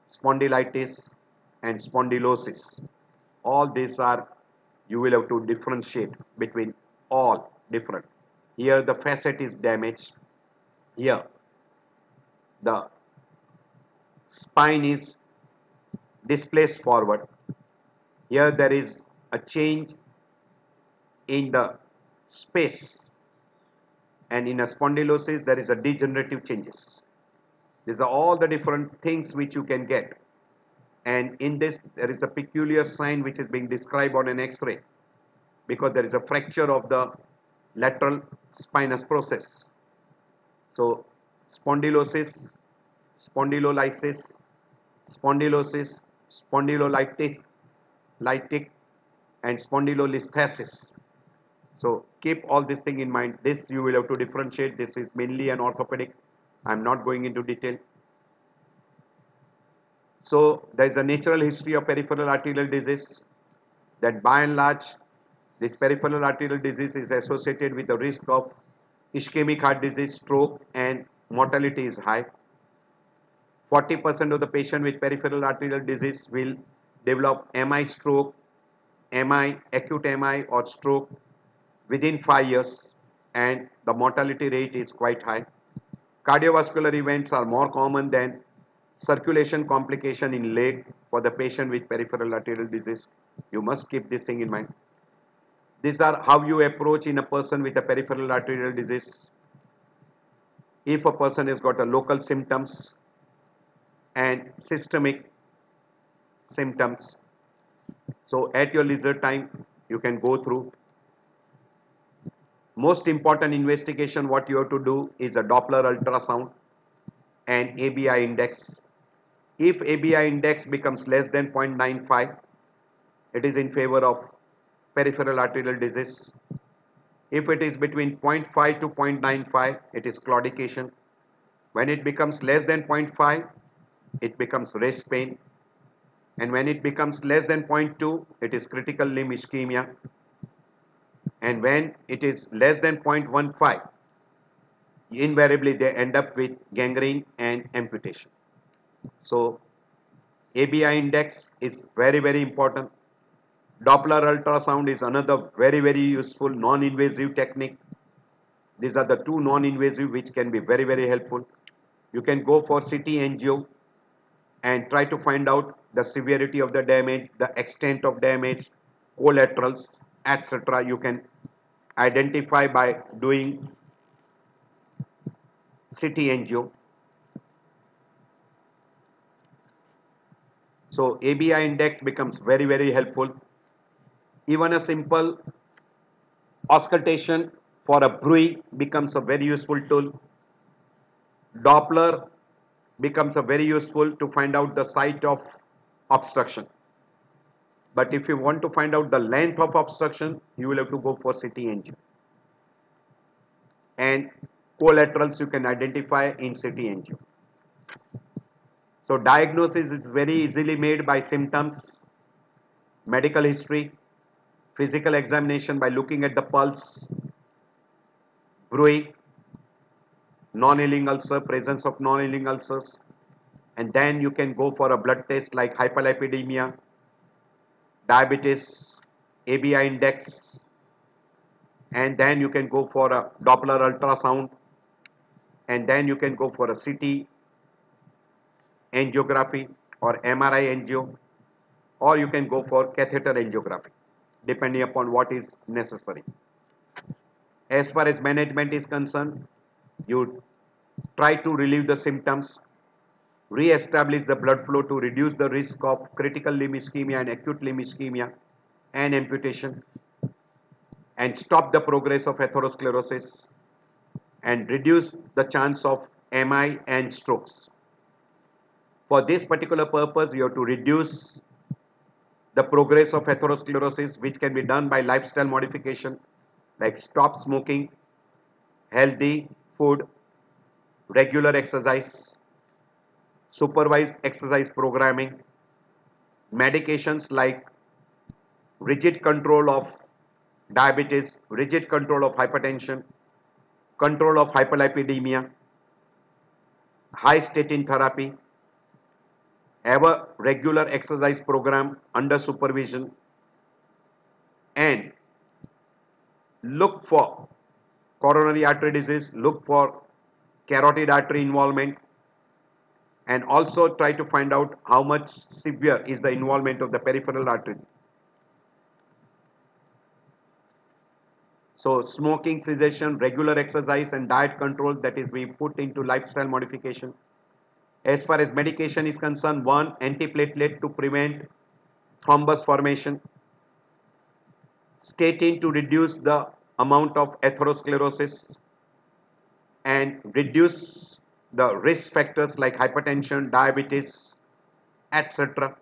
spondylitis, and spondylosis. All these are, you will have to differentiate between all different. Here the facet is damaged. Here the spine is displaced forward. Here there is a change in the space and in a spondylosis there is a degenerative changes. These are all the different things which you can get, and in this there is a peculiar sign which is being described on an X-ray because there is a fracture of the lateral spinous process. So spondylosis, spondylolysis, spondylosis, spondylolytic, and spondylolisthesis. So keep all this thing in mind. This you will have to differentiate. This is mainly an orthopedic. I am not going into detail. So there is a natural history of peripheral arterial disease that by and large this peripheral arterial disease is associated with the risk of ischemic heart disease, stroke, and mortality is high. 40% of the patient with peripheral arterial disease will develop MI stroke, MI, acute MI or stroke within 5 years, and the mortality rate is quite high. Cardiovascular events are more common than circulation complication in leg for the patient with peripheral arterial disease. You must keep this thing in mind. These are how you approach in a person with a peripheral arterial disease. If a person has got a local symptoms and systemic symptoms, so at your leisure time you can go through. Most important investigation what you have to do is a Doppler ultrasound and ABI index. If ABI index becomes less than 0.95, it is in favor of peripheral arterial disease. If it is between 0.5 to 0.95, it is claudication. When it becomes less than 0.5, it becomes rest pain. And when it becomes less than 0.2, it is critical limb ischemia. And when it is less than 0.15, invariably they end up with gangrene and amputation. So ABI index is very, very important. Doppler ultrasound is another very, very useful non-invasive technique. These are the two non-invasive which can be very, very helpful. You can go for CT angio and try to find out the severity of the damage, the extent of damage, collaterals, etc. You can identify by doing CT angio. So ABI index becomes very, very helpful. Even a simple auscultation for a bruit becomes a very useful tool. Doppler becomes a very useful to find out the site of obstruction. But if you want to find out the length of obstruction, you will have to go for CT angio. And collaterals you can identify in CT angio. So diagnosis is very easily made by symptoms, medical history, physical examination by looking at the pulse, bruit, non-healing ulcer, presence of non-healing ulcers, and then you can go for a blood test like hyperlipidemia, diabetes, ABI index, and then you can go for a Doppler ultrasound, and then you can go for a CT angiography or MRI angio, or you can go for catheter angiography depending upon what is necessary. As far as management is concerned, you try to relieve the symptoms, re-establish the blood flow to reduce the risk of critical limb ischemia and acute limb ischemia and amputation, and stop the progress of atherosclerosis and reduce the chance of MI and strokes. For this particular purpose, you have to reduce the progress of atherosclerosis, which can be done by lifestyle modification like stop smoking, healthy food, regular exercise, supervised exercise programming, medications like rigid control of diabetes, rigid control of hypertension, control of hyperlipidemia, high statin therapy, have a regular exercise program under supervision, and look for coronary artery disease, look for carotid artery involvement, and also try to find out how much severe is the involvement of the peripheral artery. So smoking cessation, regular exercise and diet control, that is we put into lifestyle modification. As far as medication is concerned, one, antiplatelet to prevent thrombus formation, statin to reduce the amount of atherosclerosis and reduce the risk factors like hypertension, diabetes, etc.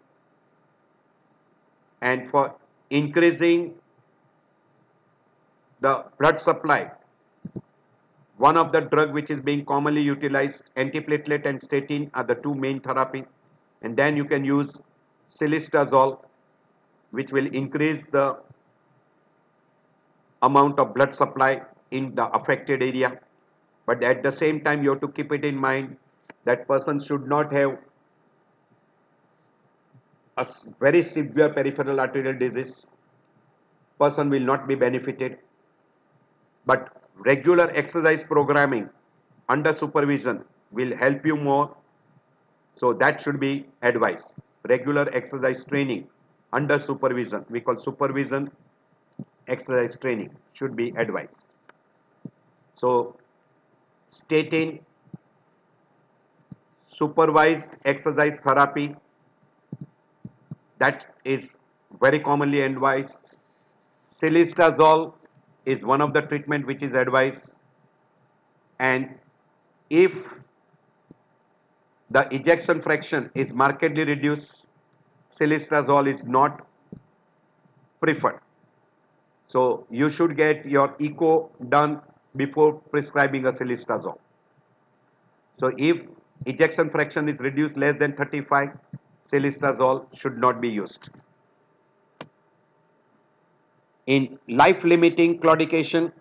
And for increasing the blood supply, one of the drug which is being commonly utilized, antiplatelet and statin are the two main therapy. And then you can use silistazole, which will increase the amount of blood supply in the affected area. But at the same time, you have to keep it in mind that person should not have a very severe peripheral arterial disease. Person will not be benefited. But regular exercise programming under supervision will help you more. So that should be advised. Regular exercise training under supervision, we call supervision exercise training, should be advised. So statin, supervised exercise therapy, that is very commonly advised. Silistazole is one of the treatment which is advised. And if the ejection fraction is markedly reduced, silistazole is not preferred. So you should get your echo done before prescribing a silistazole. So if ejection fraction is reduced less than 35, silistazole should not be used. In life-limiting claudication,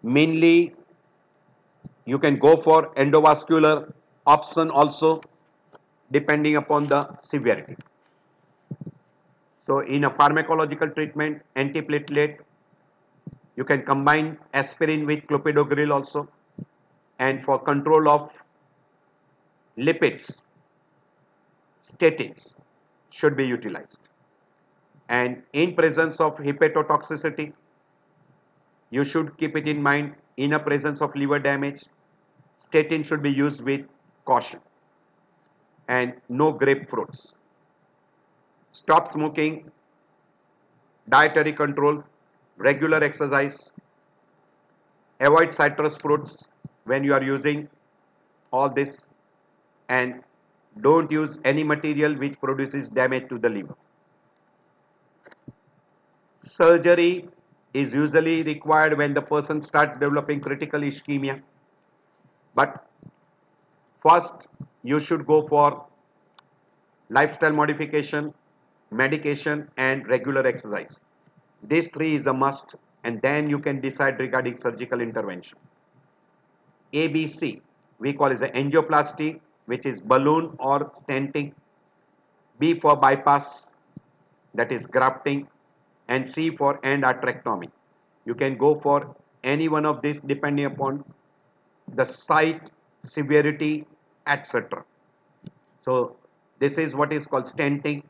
mainly you can go for endovascular option also, depending upon the severity. So in a pharmacological treatment, antiplatelet, you can combine aspirin with clopidogrel also. And for control of lipids, statins should be utilized. And in presence of hepatotoxicity, you should keep it in mind, in a presence of liver damage, statin should be used with caution. And no grapefruits. Stop smoking, dietary control, regular exercise, avoid citrus fruits when you are using all this, and don't use any material which produces damage to the liver. Surgery is usually required when the person starts developing critical ischemia, but first you should go for lifestyle modification, medication and regular exercise. These three is a must, and then you can decide regarding surgical intervention. ABC we call is a angioplasty, which is balloon or stenting. B for bypass, that is grafting, and C for end arterectomy. You can go for any one of these depending upon the site, severity, etc. So this is what is called stenting,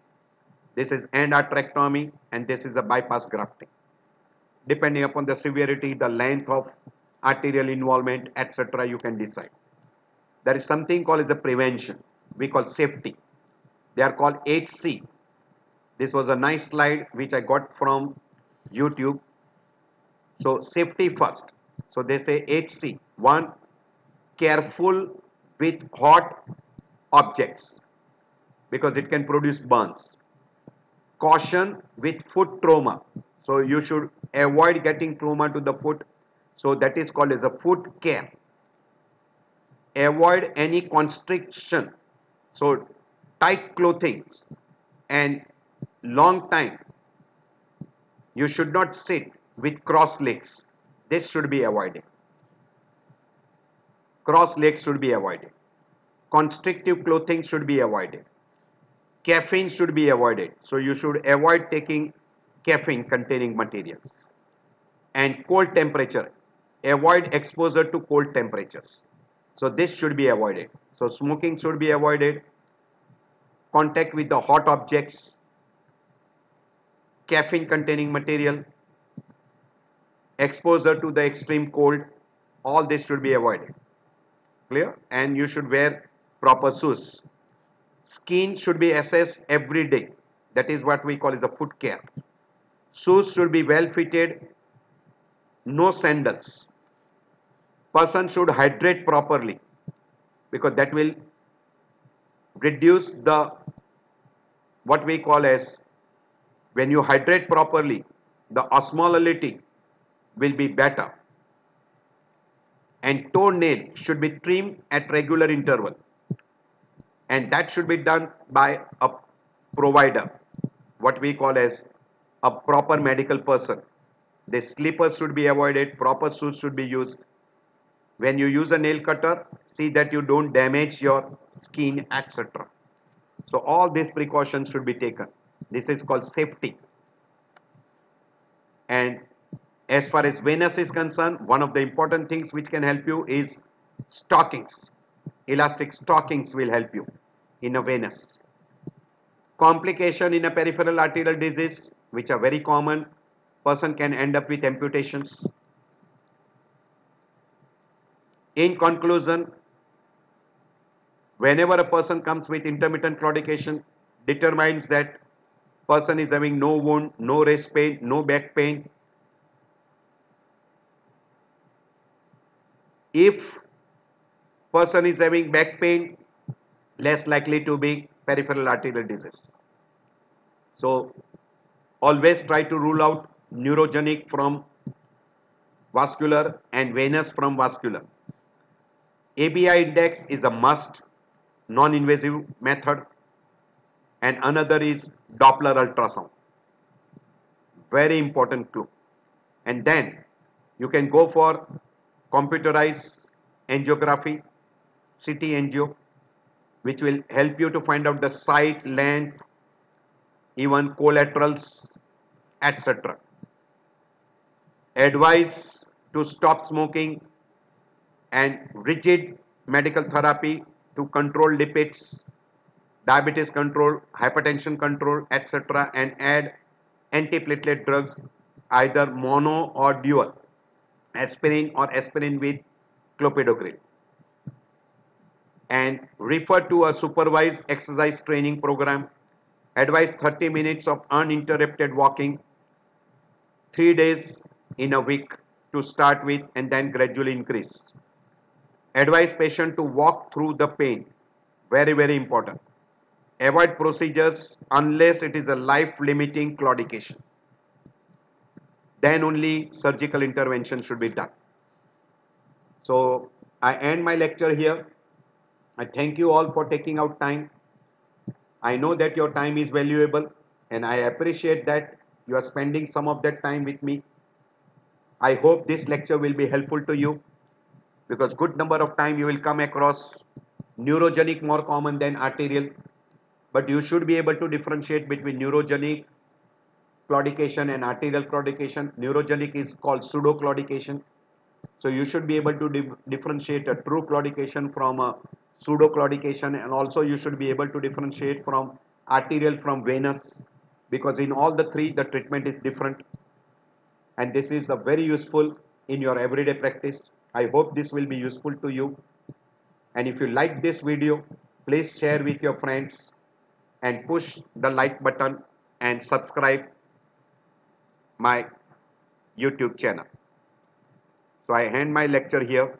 this is end arterectomy, and this is a bypass grafting. Depending upon the severity, the length of arterial involvement, etc., you can decide. There is something called as a prevention, we call safety. They are called 8C. This was a nice slide which I got from YouTube. So safety first. So they say 8C. 1. Careful with hot objects because it can produce burns. Caution with foot trauma. So you should avoid getting trauma to the foot. So that is called as a foot care. Avoid any constriction. So tight clothings and long time. You should not sit with cross legs. This should be avoided. Cross legs should be avoided. Constrictive clothing should be avoided. Caffeine should be avoided. So you should avoid taking caffeine containing materials. And cold temperature. Avoid exposure to cold temperatures. So this should be avoided. So smoking should be avoided. Contact with the hot objects. Caffeine containing material. exposure to the extreme cold, all this should be avoided. Clear? And you should wear proper shoes. Skin should be assessed every day. That is what we call as a foot care. Shoes should be well fitted, no sandals. Person should hydrate properly because that will reduce the what we call as, when you hydrate properly, the osmolality will be better. And toenail should be trimmed at regular interval, and that should be done by a provider, what we call as a proper medical person. The slippers should be avoided, proper shoes should be used. When you use a nail cutter, see that you don't damage your skin, etc. So all these precautions should be taken. This is called safety. And as far as venous is concerned, one of the important things which can help you is stockings. Elastic stockings will help you in a venous. Complication in a peripheral arterial disease, which are very common, person can end up with amputations. In conclusion, whenever a person comes with intermittent claudication, determines that person is having no wound, no wrist pain, no back pain. If person is having back pain, less likely to be peripheral arterial disease. So always try to rule out neurogenic from vascular and venous from vascular. ABI index is a must, non-invasive method, and another is Doppler ultrasound. Very important clue. And then you can go for computerized angiography, CT angio, which will help you to find out the site, length, even collaterals, etc. Advice to stop smoking and rigid medical therapy to control lipids, diabetes control, hypertension control, etc. and add antiplatelet drugs, either mono or dual, aspirin or aspirin with clopidogrel. And refer to a supervised exercise training program. Advise 30 minutes of uninterrupted walking, 3 days in a week to start with, and then gradually increase. Advise patient to walk through the pain. Very, very important. Avoid procedures unless it is a life-limiting claudication. Then only surgical intervention should be done. So I end my lecture here. I thank you all for taking out time. I know that your time is valuable, and I appreciate that you are spending some of that time with me. I hope this lecture will be helpful to you, because good number of time you will come across neurogenic more common than arterial, but you should be able to differentiate between neurogenic claudication and arterial claudication. Neurogenic is called pseudo claudication, so you should be able to differentiate a true claudication from a pseudo claudication, and also you should be able to differentiate from arterial from venous, because in all the three the treatment is different, and this is a very useful in your everyday practice. I hope this will be useful to you, and if you like this video, please share with your friends and push the like button and subscribe my YouTube channel. So I end my lecture here.